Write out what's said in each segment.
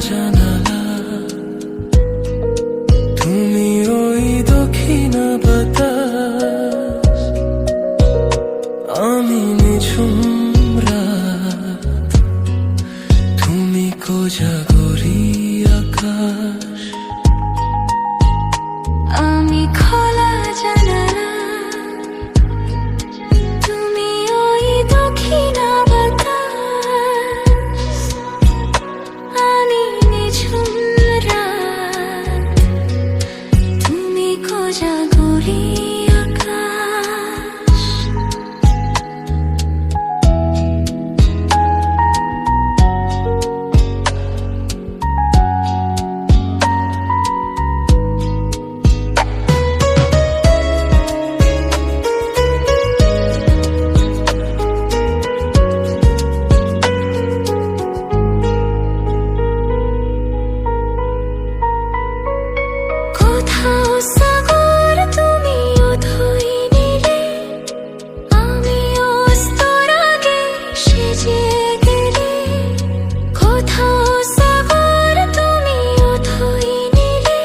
জানালা, তুমি ওই দক্ষিণা বাতাস, আমি নিঝুম রাত, তুমি কোজাগরি আকাশ। আমি খোলা জানালা, তুমি ওই দক্ষিণা বাতাস, আমি নিঝুম রাত, তুমি কোজাগরি আকাশ। কোথাও সাগর তুমি অথই নীলে, আমি অস্তর আগে সেজে গেলে। কোথাও সাগর তুমি অথই নীলে,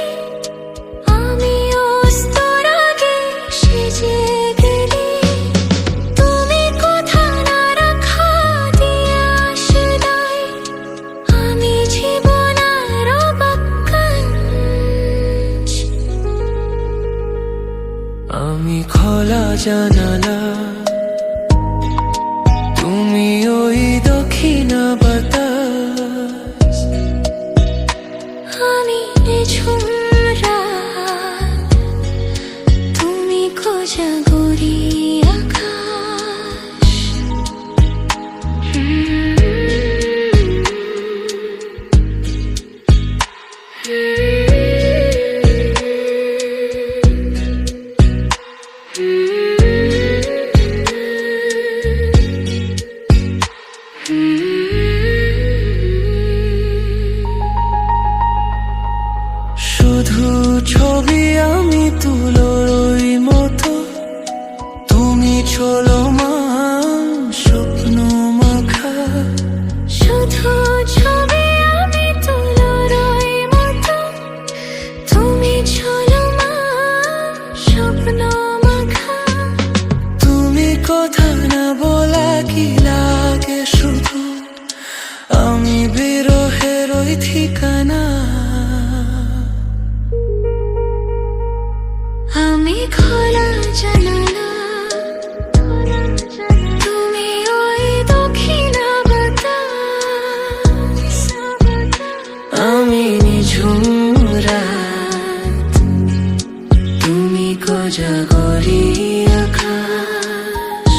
আমি অস্তর আগে সেজে গেলে। তুমি কোথা না রাখা দিয়ে আসে দায়, আমি জীবনের বাক্যাঞ্চ। আমি খোলা জানালা, তুমি ওই দক্ষিণা বাতাস, আমি নিঝুম রাত, তুমি কোজাগরি আকাশ। শুধু ছবি আমি তুলোর ওই মতো, তুমি চলমান স্বপ্ন মাখা। শুধু ছবি আমি তোলার ওই মতো, তুমি চলমান স্বপ্ন মাখা। তুমি কথা না বলা কি লাগে শুধু, আমি বিরহের ওই ঠিকানা। আমি খোলা জানালা, তুমি ওই দক্ষিণা বাতাস, আমি নিঝুম রাত, তুমি কোজাগরি আকাশ।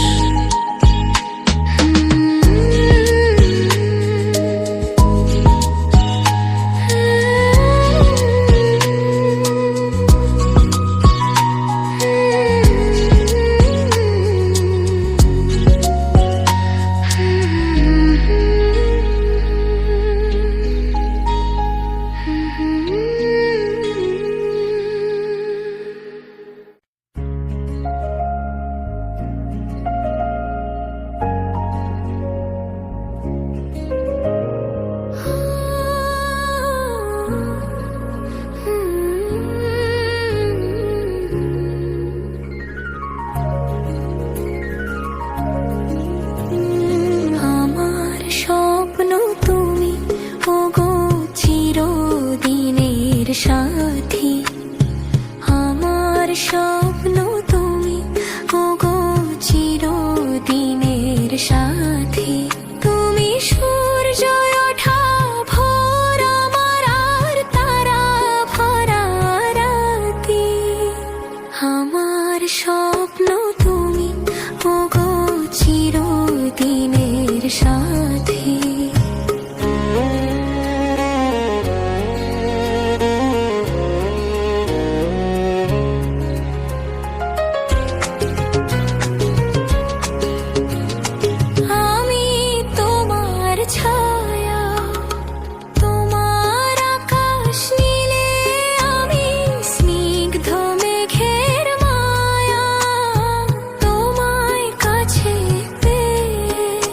আমার স্বপ্ন তুমি ওগো চিরদিনের সাথী, আমার স্বপ্ন তুমি ওগো চিরদিনের সাথী। তুমি সূর্য ওঠা ভোর আমার আর তারা ভরা রাতি, আমার স্বপ্ন তুমি ওগো চিরদিনের সাথী। আমি তোমার ছায়া, তোমার আকাশ নীলে, আমি স্নিগ্ধ মেঘের মায়া। তোমায় কাছে পেয়ে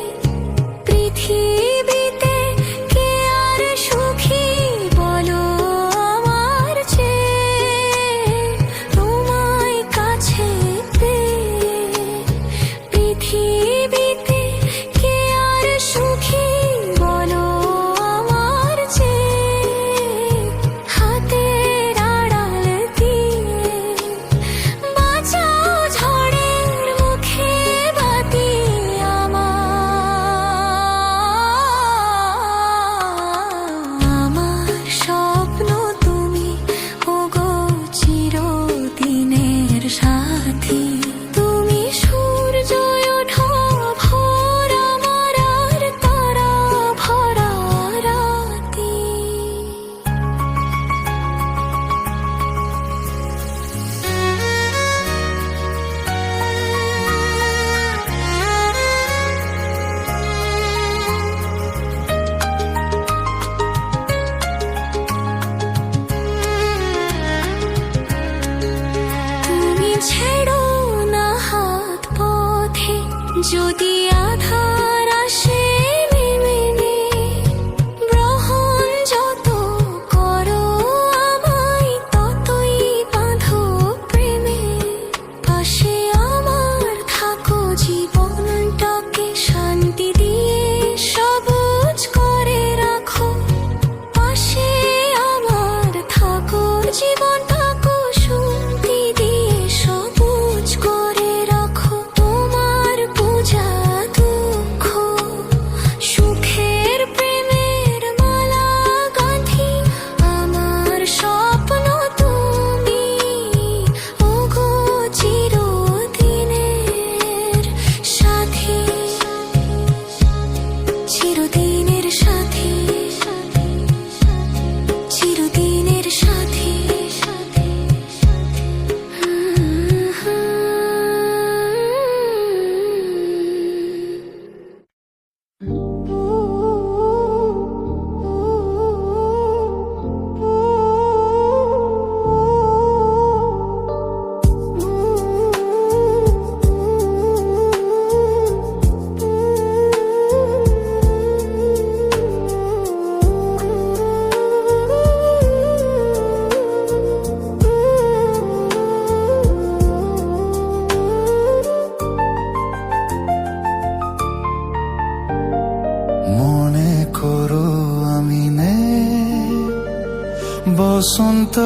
বসন্ত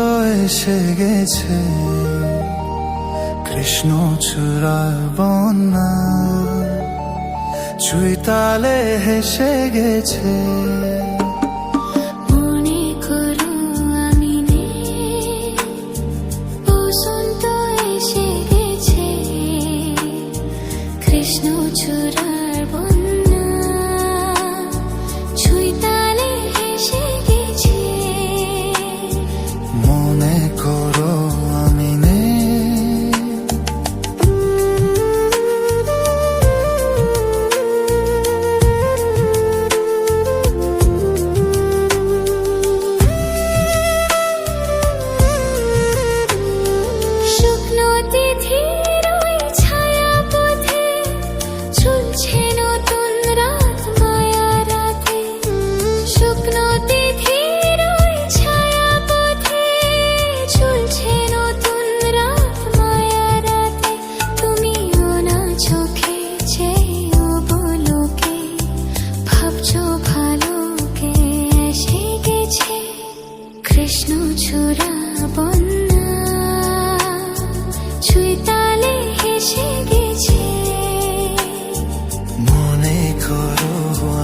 এসে গেছে, কৃষ্ণ চূড়ার বন্যা চৈতালে হেসে গেছে। মনে করো আমি নেই, বসন্ত এসে গেছে, কৃষ্ণ চূড়ার বন্যা চৈতালে হেসে গেছে। মনে করো আমি নেই, শুকনো তিথির ওই ছায়াপথে ঝুলছে নতুন রাত মায়া রাতে। শুকনো তিথির ওই ছায়াপথে ঝুলছে নতুন রাত মায়া রাতে। তুমিও না চোখে চেয়েও বলোকে, ভাবছো ভালোকে এসে গেছে, কৃষ্ণ চূড়া বন্যা চৈতালে হেসে গেছে। মনে করো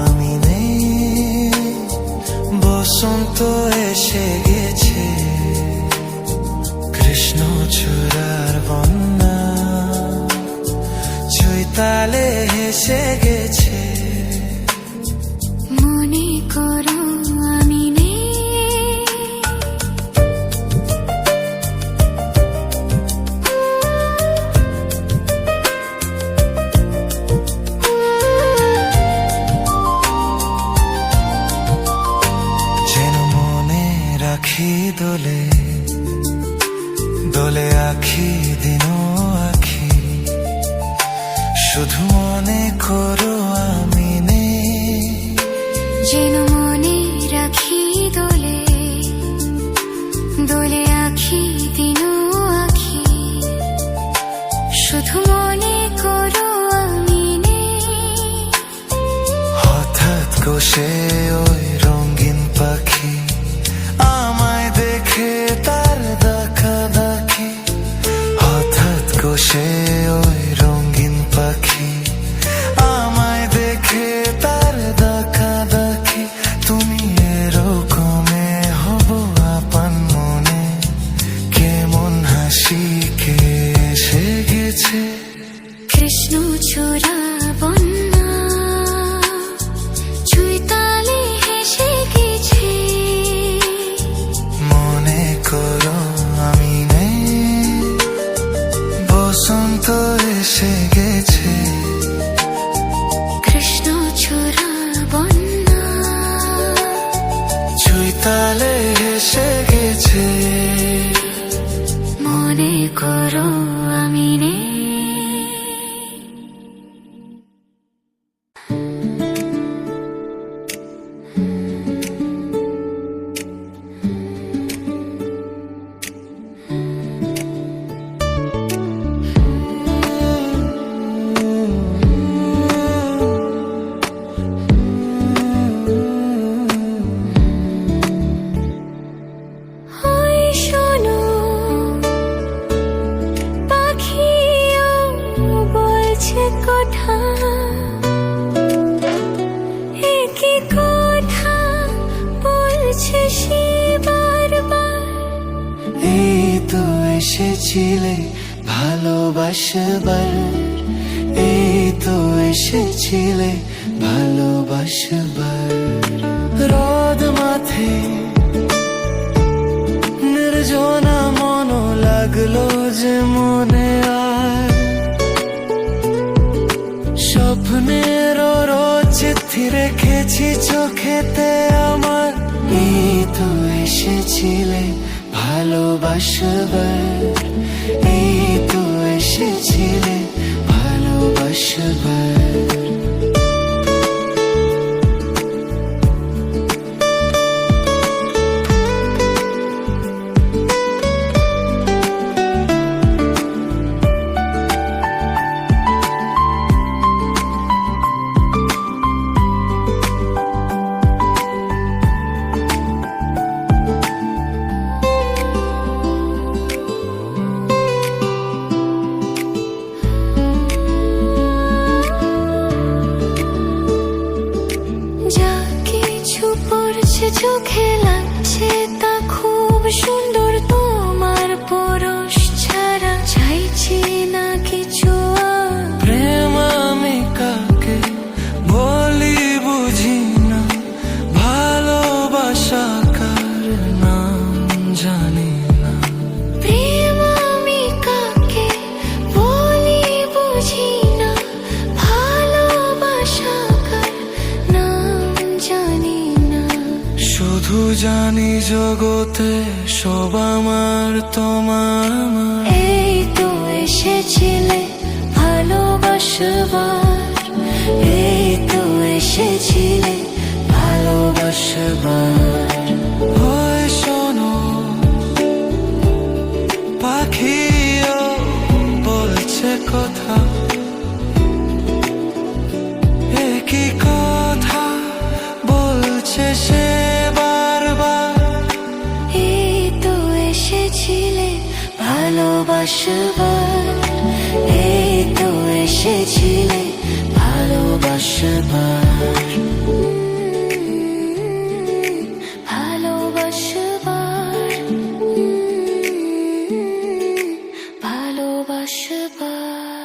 আমি নেই, বসন্ত এসে গেছে, কৃষ্ণ চূড়ার বন্যা চৈতালে হেসে গেছে। মনে করো আমি নেই, যেন মনে রাখি দোলে দোলে আখি দিন আখি, শুধু মনে করো আমি নেই। যেন মনে রাখি দোলে দোলে আখি দিন আখি, শুধু মনে করো আমি নেই। হঠাৎ কষে ওই রঙিন পাখি আমায় দেখে তার দেখা দেখি, হঠাৎ কষে ওই রঙিন পাখি আমায় দেখে তার দেখা দেখি। তুমি এরকমে হব আপন মনে, কেমন হাসি কে এসে গেছে, কৃষ্ণ চূড়া বন্যা চৈতালে হেসে গেছে। মনে করো আমি নেই, বসন্ত এসে গেছে, কৃষ্ণ চূড়া বন্যা চৈতালে এসে গেছে। মনে করো আমি নেই। ওই শোনো পাখিও বলছে কথা, একই কথা বলছে সে বারবার। এই তো এসেছিলে ভালোবাসবার, এই তো এসেছিলে ভালোবাসবার। রোদ মাথে নির্জনা মন লাগলো যে মনে আর, স্বপ্নের রোজ চিঠি রেখেছি চোখেতে আমার। এই তো এসেছিলে ভালোবাসবার, এই তো এসেছিলে ভালোবাসবার। জানি জগতে সব আমার তোমার আমার। এই তো এসেছিলে ভালোবাসবার, এই তো এসেছিলে ভালোবাসবার। ওই শোনো পাখিও বলছে কথা, একই কথা বলছে সে বারবার। এই তো এসেছিলে ভালোবাসবার, এই তো এসেছিলে ভালোবাসবার। ভালোবাসবার, ভালোবাসবার।